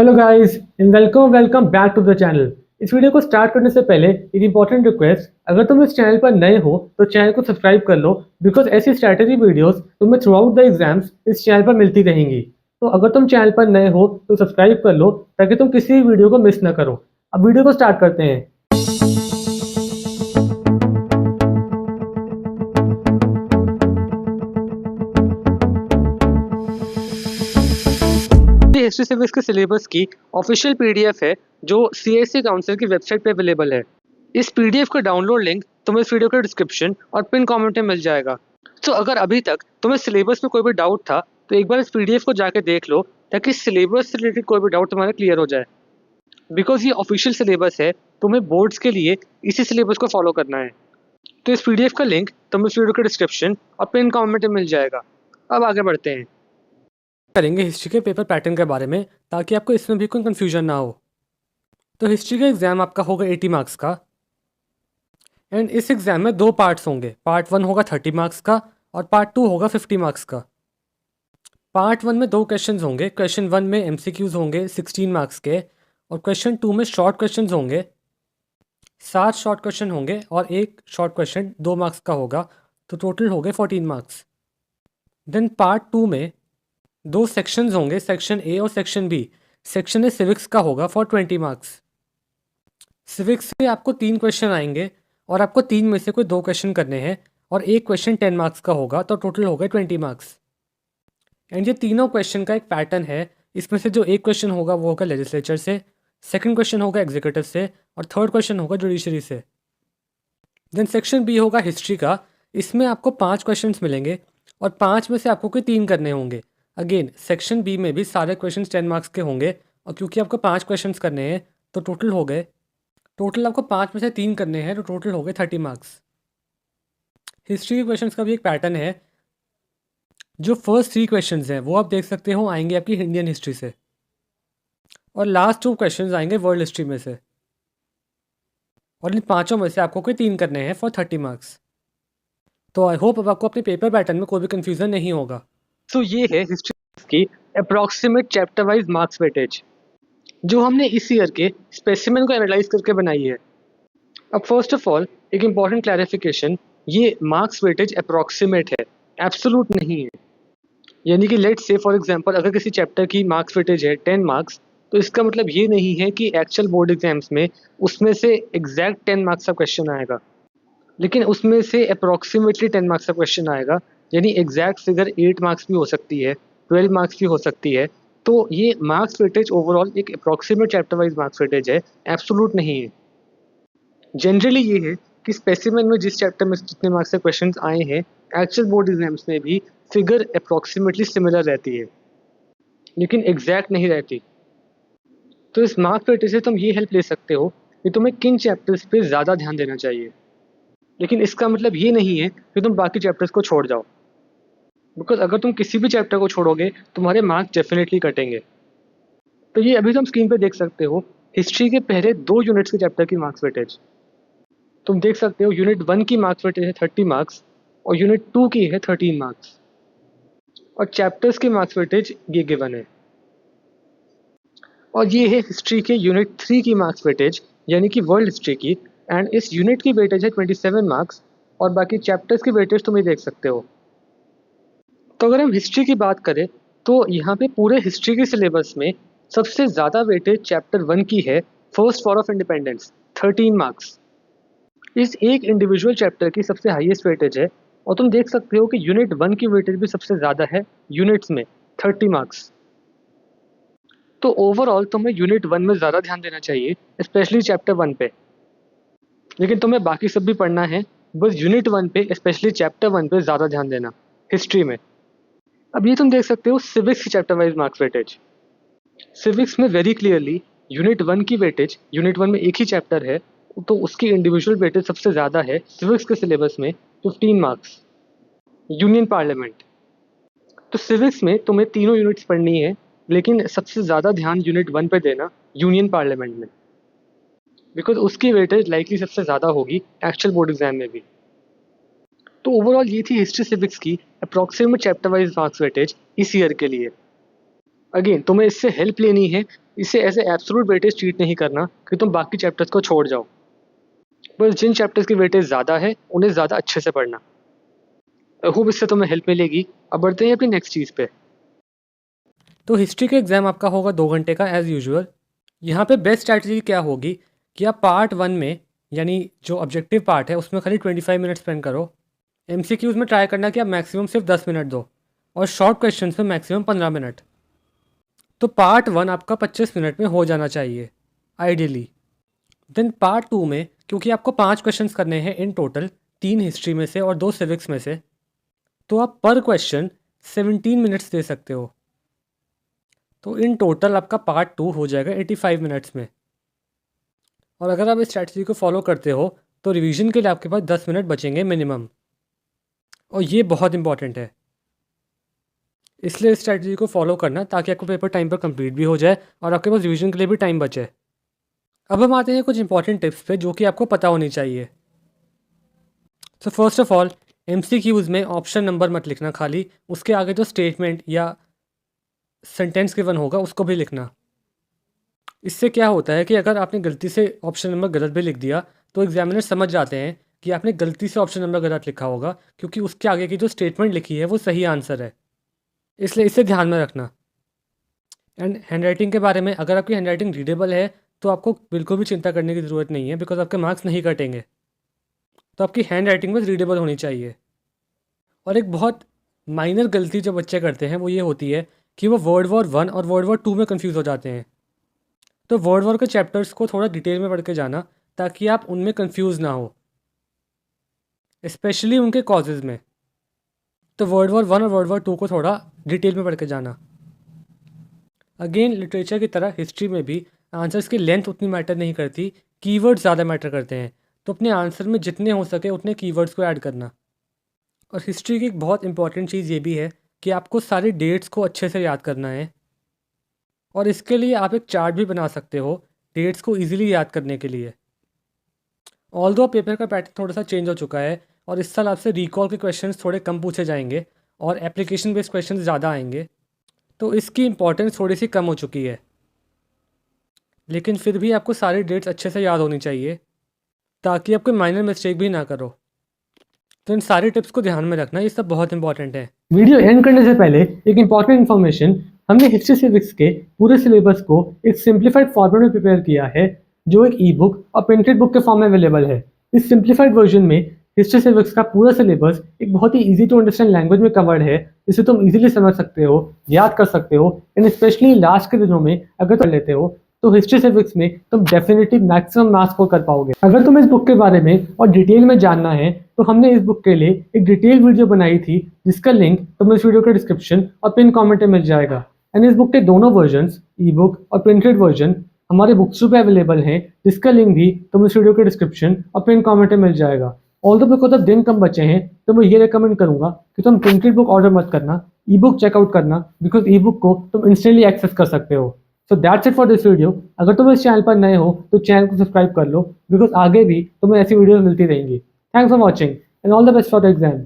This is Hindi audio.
Hello guys and welcome back to the channel. इस वीडियो को स्टार्ट करने से पहले एक इंपॉर्टेंट रिक्वेस्ट, अगर तुम इस चैनल पर नए हो तो चैनल को सब्सक्राइब कर लो, बिकॉज ऐसी स्ट्रैटेजी वीडियोस तुम्हें थ्रू आउट द एग्जाम्स इस चैनल पर मिलती रहेंगी। तो अगर तुम चैनल पर नए हो तो सब्सक्राइब कर लो ताकि तुम किसी भी वीडियो को मिस ना करो। अब वीडियो को स्टार्ट करते हैं। हिस्ट्री सिविक्स के सिलेबस की ऑफिशियल पीडीएफ है जो सीएससी काउंसिल की वेबसाइट पे अवेलेबल है। इस पीडीएफ का डाउनलोड लिंक तुम्हें इस वीडियो के डिस्क्रिप्शन और पिन कमेंट में मिल जाएगा। तो अगर अभी तक तुम्हें सिलेबस में कोई भी डाउट था तो एक बार इस पीडीएफ को जाके देख लो ताकि सिलेबस से रिलेटेड कोई भी डाउट तुम्हारा क्लियर हो जाए। बिकॉज ये ऑफिशियल सिलेबस है, तुम्हें बोर्ड्स के लिए इसी सिलेबस को फॉलो करना है। तो इस पीडीएफ का लिंक तुम्हें इस वीडियो के डिस्क्रिप्शन और पिन कमेंट में मिल जाएगा। अब आगे बढ़ते हैं, करेंगे हिस्ट्री के पेपर पैटर्न के बारे में ताकि आपको इसमें भी कोई कंफ्यूजन ना हो। तो हिस्ट्री का एग्ज़ाम आपका होगा 80 मार्क्स का एंड इस एग्ज़ाम में दो पार्ट्स होंगे। पार्ट 1 होगा 30 मार्क्स का और पार्ट 2 होगा 50 मार्क्स का। पार्ट 1 में दो क्वेश्चंस होंगे। क्वेश्चन 1 में एमसीक्यूज होंगे 16 मार्क्स के और क्वेश्चन 2 में शॉर्ट क्वेश्चंस होंगे। 7 शॉर्ट क्वेश्चन होंगे और एक शॉर्ट क्वेश्चन 2 मार्क्स का होगा, तो टोटल हो गए 14 मार्क्स। देन पार्ट 2 में दो सेक्शंस होंगे, सेक्शन ए और section B. Section A civics का होगा फॉर 20 मार्क्स। सिविक्स से आपको 3 क्वेश्चन आएंगे और आपको 3 में से कोई 2 क्वेश्चन करने हैं और एक क्वेश्चन 10 मार्क्स का होगा, तो टोटल हो गए 20 मार्क्स। एंड ये तीनों क्वेश्चन का एक पैटर्न है। इसमें से जो एक क्वेश्चन होगा वो होगा लेजिस्लेचर से, सेकंड क्वेश्चन होगा एग्जीक्यूटिव से और थर्ड क्वेश्चन होगा जुडिशरी से। देन सेक्शन बी होगा हिस्ट्री का। इसमें आपको 5 क्वेश्चन मिलेंगे और 5 में से आपको कोई 3 करने होंगे। अगेन सेक्शन बी में भी सारे क्वेश्चन 10 मार्क्स के होंगे और क्योंकि आपको 5 क्वेश्चन करने हैं तो टोटल आपको 5 में से 3 करने हैं, तो टोटल हो गए 30 मार्क्स। हिस्ट्री के क्वेश्चंस का भी एक पैटर्न है। जो फर्स्ट 3 क्वेश्चंस हैं वो आप देख सकते हो आएंगे आपकी इंडियन हिस्ट्री से और लास्ट 2 क्वेश्चंस आएंगे वर्ल्ड हिस्ट्री में से, और इन पाँचों में से आपको कोई 3 करने हैं फॉर 30 मार्क्स। तो आई होप अब आपको अपने पेपर पैटर्न में कोई भी कन्फ्यूज़न नहीं होगा। तो ये है हिस्ट्री की approximate chapter wise marks weightage जो हमने इस ईयर के स्पेसिमेन को एनालाइज करके बनाई है। अब फर्स्ट ऑफ ऑल एक इम्पॉर्टेंट क्लैरिफिकेशन, ये मार्क्स वेटेज अप्रॉक्सीमेट है, एब्सोल्यूट नहीं है। यानी कि लेट्स से फॉर एग्जांपल अगर किसी चैप्टर की मार्क्स वेटेज है 10 मार्क्स, तो इसका मतलब ये नहीं है कि एक्चुअल बोर्ड एग्जाम्स में उसमें से एग्जैक्ट 10 मार्क्स का क्वेश्चन आएगा, लेकिन उसमें से अप्रॉक्सीमेटली 10 मार्क्स का क्वेश्चन आएगा। यानी एग्जैक्ट फिगर 8 मार्क्स भी हो सकती है, 12 मार्क्स भी हो सकती है। तो ये मार्क्स वेटेज ओवरऑल एक approximate chapter wise marks weightage है, एब्सोल्यूट नहीं है। जनरली ये है कि स्पेसिमेन में जिस चैप्टर में जितने मार्क्स के क्वेश्चन आए हैं, एक्चुअल बोर्ड एग्जाम्स में भी फिगर अप्रॉक्सीमेटली सिमिलर रहती है, लेकिन एग्जैक्ट नहीं रहती। तो इस मार्क्स वेटेज से तुम ये हेल्प ले सकते हो कि तुम्हें किन चैप्टर्स पे ज़्यादा ध्यान देना चाहिए, लेकिन इसका मतलब ये नहीं है कि तुम बाकी चैप्टर्स को छोड़ जाओ, बिकॉज अगर तुम किसी भी चैप्टर को छोड़ोगे तुम्हारे मार्क्स डेफिनेटली कटेंगे। तो ये अभी तुम स्क्रीन पे देख सकते हो हिस्ट्री के पहले 2 यूनिट्स के चैप्टर की मार्क्स वेटेज। तुम देख सकते हो यूनिट 1 की मार्क्स वेटेज है 30 मार्क्स और यूनिट 2 की है 13 मार्क्स, और चैप्टर्स की मार्क्स वेटेज ये गिवन है। और ये है हिस्ट्री के यूनिट 3 की मार्क्स वेटेज, यानी कि वर्ल्ड हिस्ट्री की, एंड इस यूनिट की वेटेज है 27 मार्क्स और बाकी चैप्टर्स की वेटेज तुम ये देख सकते हो। तो अगर हम हिस्ट्री की बात करें तो यहाँ पे पूरे हिस्ट्री के सिलेबस में सबसे ज़्यादा वेटेज चैप्टर 1 की है, first war of independence, 13 marks. इस एक इंडिविजुअल चैप्टर की सबसे हाईएस्ट वेटेज है, और तुम देख सकते हो कि यूनिट 1 की वेटेज भी सबसे ज़्यादा है यूनिट्स में, 30 मार्क्स। तो ओवरऑल तुम्हें यूनिट 1 में ज़्यादा ध्यान देना चाहिए, स्पेशली चैप्टर 1 पे, लेकिन तुम्हें बाकी सब भी पढ़ना है, बस यूनिट 1 पे स्पेशली चैप्टर 1 पे ज़्यादा ध्यान देना हिस्ट्री में। अब ये तुम देख सकते हो सिविक्स की chapter wise marks weightage. Civics में वेरी क्लियरली यूनिट 1 की वेटेज, यूनिट 1 में एक ही चैप्टर है तो उसकी इंडिविजुअल वेटेज सबसे ज़्यादा है सिविक्स के सिलेबस में, 15 मार्क्स। यूनियन पार्लियामेंट, तो सिविक्स में तुम्हें तीनों यूनिट्स पढ़नी है, लेकिन सबसे ज़्यादा ध्यान यूनिट 1 पे देना यूनियन पार्लियामेंट में, बिकॉज उसकी वेटेज लाइकली सबसे ज़्यादा होगी एक्चुअल बोर्ड एग्जाम में भी। तो ओवरऑल ये थी हिस्ट्री सिविक्स की approximate chapter wise marks weightage इस ईयर के लिए। अगेन तुम्हें इससे हेल्प लेनी है इसे ऐसे एब्सोल्यूट वेटेज ट्रीट नहीं करना कि तुम बाकी चैप्टर्स को छोड़ जाओ, बस जिन चैप्टर्स की वेटेज ज़्यादा है उन्हें ज़्यादा अच्छे से पढ़ना। होप इससे तुम्हें हेल्प मिलेगी। अब बढ़ते हैं अपनी नेक्स्ट चीज़ पे। तो हिस्ट्री का एग्ज़ाम आपका होगा 2 घंटे का एज़ यूजुअल। यहाँ पे बेस्ट स्ट्रैटेजी क्या होगी कि आप पार्ट 1 में, यानी जो ऑब्जेक्टिव पार्ट है उसमें खाली 25 मिनट स्पेंड करो। एमसीक्यूज़ में ट्राई करना कि आप मैक्सिमम सिर्फ 10 मिनट दो और शॉर्ट क्वेश्चंस में मैक्सिमम 15 मिनट। तो पार्ट 1 आपका 25 मिनट में हो जाना चाहिए आइडियली। देन पार्ट 2 में क्योंकि आपको 5 क्वेश्चंस करने हैं इन टोटल, 3 हिस्ट्री में से और 2 सिविक्स में से, तो आप पर क्वेश्चन 17 मिनट्स दे सकते हो। तो इन टोटल आपका पार्ट 2 हो जाएगा 85 मिनट्स में। और अगर आप इस स्ट्रैटेजी को फॉलो करते हो तो रिवीजन के लिए आपके पास 10 मिनट बचेंगे मिनिमम, और ये बहुत इंपॉर्टेंट है। इसलिए इस स्ट्रैटेजी को फॉलो करना ताकि आपको पेपर टाइम पर कंप्लीट भी हो जाए और आपके पास रिवीजन के लिए भी टाइम बचे। अब हम आते हैं कुछ इंपॉर्टेंट टिप्स पे जो कि आपको पता होनी चाहिए। So first of all, MCQs में ऑप्शन नंबर मत लिखना खाली, उसके आगे जो स्टेटमेंट या सेंटेंस गिवन होगा उसको भी लिखना। इससे क्या होता है कि अगर आपने गलती से ऑप्शन नंबर गलत भी लिख दिया तो एग्जामिनर समझ जाते हैं कि आपने गलती से ऑप्शन नंबर गलत लिखा होगा, क्योंकि उसके आगे की जो स्टेटमेंट लिखी है वो सही आंसर है। इसलिए इसे ध्यान में रखना। एंड हैंड राइटिंग के बारे में, अगर आपकी हैंड राइटिंग रीडेबल है तो आपको बिल्कुल भी चिंता करने की ज़रूरत नहीं है, बिकॉज आपके मार्क्स नहीं कटेंगे। तो आपकी हैंड राइटिंग बस रीडेबल होनी चाहिए। और एक बहुत माइनर गलती जो बच्चे करते हैं वो ये होती है कि वो वर्ल्ड वॉर 1 और वर्ल्ड वॉर 2 में कंफ्यूज हो जाते हैं। तो वर्ल्ड वॉर के चैप्टर्स को थोड़ा डिटेल में पढ़ के जाना ताकि आप उनमें कंफ्यूज ना हो, स्पेशली उनके कॉजेज़ में। तो वर्ल्ड वॉर 1 और वर्ल्ड वॉर 2 को थोड़ा डिटेल में पढ़ के जाना। अगेन, लिटरेचर की तरह हिस्ट्री में भी आंसर्स की लेंथ उतनी मैटर नहीं करती, कीवर्ड्स ज़्यादा मैटर करते हैं। तो अपने आंसर में जितने हो सके उतने कीवर्ड्स को ऐड करना। और हिस्ट्री की एक बहुत इंपॉर्टेंट चीज़ ये भी है कि आपको सारी डेट्स को अच्छे से याद करना है, और इसके लिए आप एक चार्ट भी बना सकते हो डेट्स को ईजिली याद करने के लिए। ऑल्दो पेपर का पैटर्न थोड़ा सा चेंज हो चुका है और इस साल आपसे रिकॉल के क्वेश्चंस थोड़े कम पूछे जाएंगे और एप्लीकेशन बेस्ड क्वेश्चंस ज़्यादा आएंगे, तो इसकी इंपॉर्टेंस थोड़ी सी कम हो चुकी है। लेकिन फिर भी आपको सारी डेट्स अच्छे से याद होनी चाहिए ताकि आप कोई माइनर मिस्टेक भी ना करो। तो इन सारी टिप्स को ध्यान में रखना, ये सब बहुत इंपॉर्टेंट है। वीडियो एंड करने से पहले एक इंपॉर्टेंट इन्फॉर्मेशन, हमने हिस्ट्री सिविक्स के पूरे सिलेबस को एक सिंप्लीफाइड फॉर्मेट में प्रिपेयर किया है जो एक ई बुक और प्रिंटेड बुक के फॉर्म में अवेलेबल है। इस सिंप्लीफाइड वर्जन में हिस्ट्री सिविक्स का पूरा सिलेबस एक बहुत ही इजी टू अंडरस्टैंड लैंग्वेज में कवर्ड है, जिसे तुम इजीली समझ सकते हो, याद कर सकते हो, एंड स्पेशली लास्ट के दिनों में अगर तुम लेते हो तो हिस्ट्री सिविक्स में तुम डेफिनेटली मैक्सिमम मार्क्स स्कोर कर पाओगे। अगर तुम्हें इस बुक के बारे में और डिटेल में जानना है तो हमने इस बुक के लिए एक डिटेल वीडियो बनाई थी जिसका लिंक तुम्हें इस वीडियो के डिस्क्रिप्शन और पिन कमेंट में मिल जाएगा। एंड इस बुक के दोनों वर्जन्स, ई बुक और प्रिंटेड वर्जन, हमारे बुक्स पे अवेलेबल हैं, जिसका लिंक भी तुम्हें इस वीडियो के डिस्क्रिप्शन और पिन कमेंट में मिल जाएगा। ऑल्दो बिकॉज ऑफ दिन कम बचे हैं तो मैं ये रिकमेंड करूंगा कि तुम प्रिंटेड बुक ऑर्डर मत करना, ई बुक चेकआउट करना, बिकॉज ई बुक को तुम इंस्टेंटली एक्सेस कर सकते हो। So that's it for this video. अगर तुम इस चैनल पर नए हो तो चैनल को सब्सक्राइब कर लो, बिकॉज आगे भी तुम्हें ऐसी वीडियोस मिलती रहेंगी। Thanks for watching and all the best for the exam.